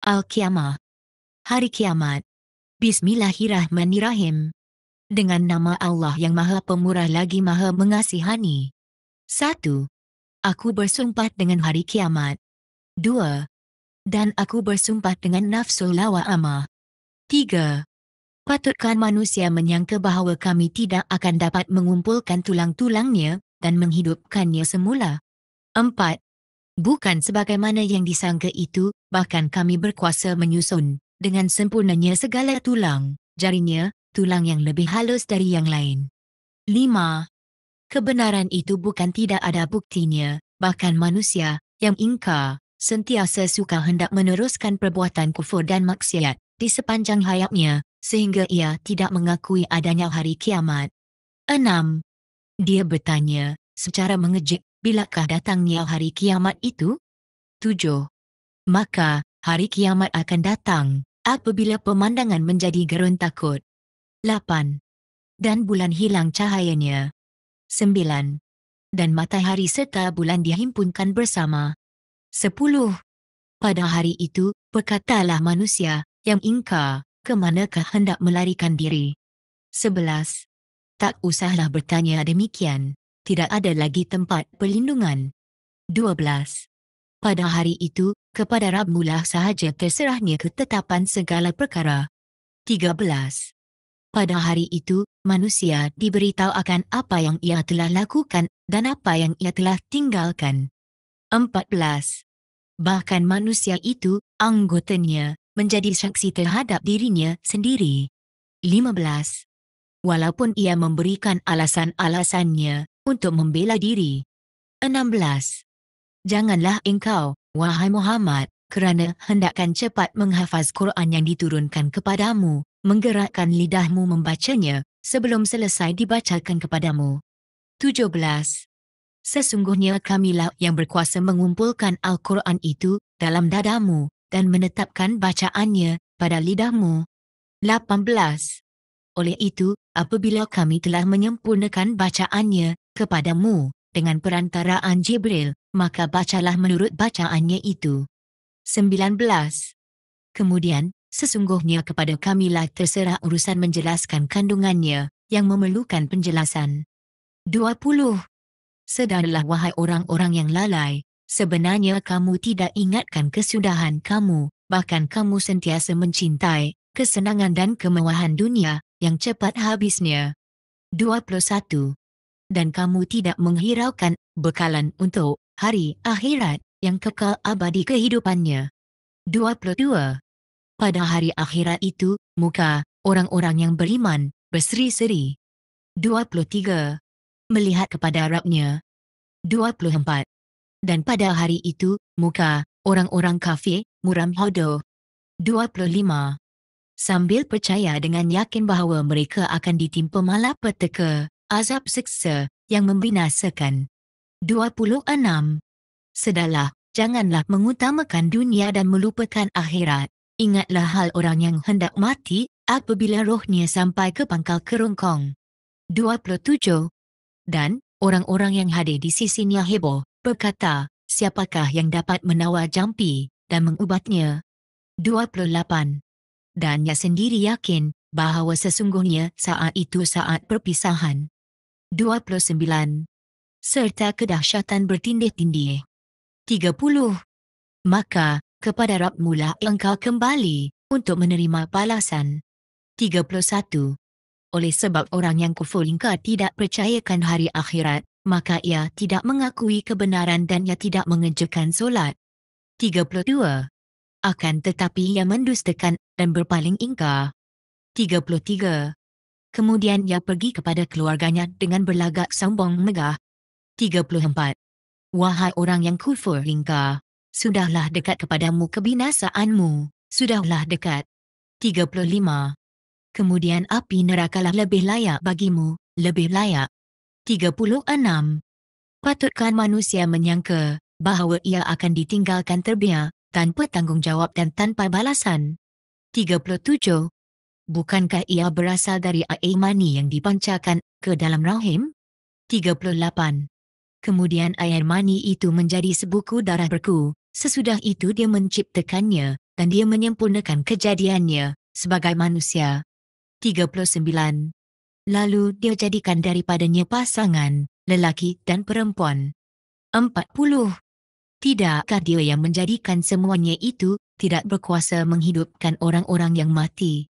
Al-Qiyamah. Hari Kiamat. Bismillahirrahmanirrahim. Dengan nama Allah yang Maha Pemurah lagi Maha Mengasihani. 1. Aku bersumpah dengan hari kiamat. 2. Dan aku bersumpah dengan nafsu lawamah. 3. Patutkah manusia menyangka bahawa kami tidak akan dapat mengumpulkan tulang-tulangnya dan menghidupkannya semula? 4. Bukan sebagaimana yang disangka itu, bahkan kami berkuasa menyusun dengan sempurnanya segala tulang, jarinya, tulang yang lebih halus dari yang lain. 5. Kebenaran itu bukan tidak ada buktinya, bahkan manusia yang ingkar sentiasa suka hendak meneruskan perbuatan kufur dan maksiat di sepanjang hayatnya, sehingga ia tidak mengakui adanya hari kiamat. 6. Dia bertanya secara mengejek, bilakah datangnya hari kiamat itu? 7. Maka, hari kiamat akan datang apabila pemandangan menjadi gerun takut. 8. Dan bulan hilang cahayanya. 9. Dan matahari serta bulan dihimpunkan bersama. 10. Pada hari itu, berkatalah manusia yang ingkar, ke manakah hendak melarikan diri? 11. Tak usahlah bertanya demikian. Tidak ada lagi tempat perlindungan. 12. Pada hari itu, kepada Rabb-Mu-lah sahaja terserahnya ketetapan segala perkara. 13. Pada hari itu, manusia diberitahu akan apa yang ia telah lakukan dan apa yang ia telah tinggalkan. 14. Bahkan manusia itu, anggotanya, menjadi saksi terhadap dirinya sendiri. 15. Walaupun ia memberikan alasan-alasannya untuk membela diri. 16. Janganlah engkau, wahai Muhammad, kerana hendakkan cepat menghafaz Quran yang diturunkan kepadamu, menggerakkan lidahmu membacanya, sebelum selesai dibacakan kepadamu. 17. Sesungguhnya kamilah yang berkuasa mengumpulkan Al-Quran itu dalam dadamu, dan menetapkan bacaannya pada lidahmu. 18. Oleh itu, apabila kami telah menyempurnakan bacaannya kepadamu dengan perantaraan Jibril, maka bacalah menurut bacaannya itu. 19. Kemudian, sesungguhnya kepada kamilah terserah urusan menjelaskan kandungannya yang memerlukan penjelasan. 20. Sedarlah wahai orang-orang yang lalai, sebenarnya kamu tidak ingatkan kesudahan kamu, bahkan kamu sentiasa mencintai kesenangan dan kemewahan dunia yang cepat habisnya. 21. Dan kamu tidak menghiraukan bekalan untuk hari akhirat yang kekal abadi kehidupannya. 22. Pada hari akhirat itu, muka orang-orang yang beriman berseri-seri. 23. Melihat kepada Rabb-Nya. 24. Dan pada hari itu, muka orang-orang kafir muram hodoh. 25. Sambil percaya dengan yakin bahawa mereka akan ditimpa malapetaka, azab siksa yang membinasakan. 26. Sedalah, janganlah mengutamakan dunia dan melupakan akhirat. Ingatlah hal orang yang hendak mati apabila rohnya sampai ke pangkal kerongkong. 27. Dan orang-orang yang hadir di sisinya heboh, berkata, siapakah yang dapat menawar jampi dan mengubatnya? 28. Dan ia sendiri yakin bahawa sesungguhnya saat itu saat perpisahan. 29. Serta kedahsyatan bertindih-tindih. 30. Maka, kepada Rabb-Mu-lah engkau kembali untuk menerima balasan. 31. Oleh sebab orang yang kufur ingkar tidak percayakan hari akhirat, maka ia tidak mengakui kebenaran dan ia tidak mengerjakan solat. 32. Akan tetapi ia mendustakan dan berpaling ingkar. 33. Kemudian ia pergi kepada keluarganya dengan berlagak sombong megah. 34. Wahai orang yang kufur ingkar, sudahlah dekat kepadamu kebinasaanmu, sudahlah dekat. 35. Kemudian api nerakalah lebih layak bagimu, lebih layak. 36. Patutkah manusia menyangka bahawa ia akan ditinggalkan terbiar, tanpa tanggungjawab dan tanpa balasan? 37. Bukankah ia berasal dari air mani yang dipancarkan ke dalam rahim? 38. Kemudian air mani itu menjadi sebuku darah beku, sesudah itu dia menciptakannya, dan dia menyempurnakan kejadiannya sebagai manusia. 39. Lalu dia jadikan daripadanya pasangan, lelaki dan perempuan. 40. Tidakkah dia yang menjadikan semuanya itu tidak berkuasa menghidupkan orang-orang yang mati?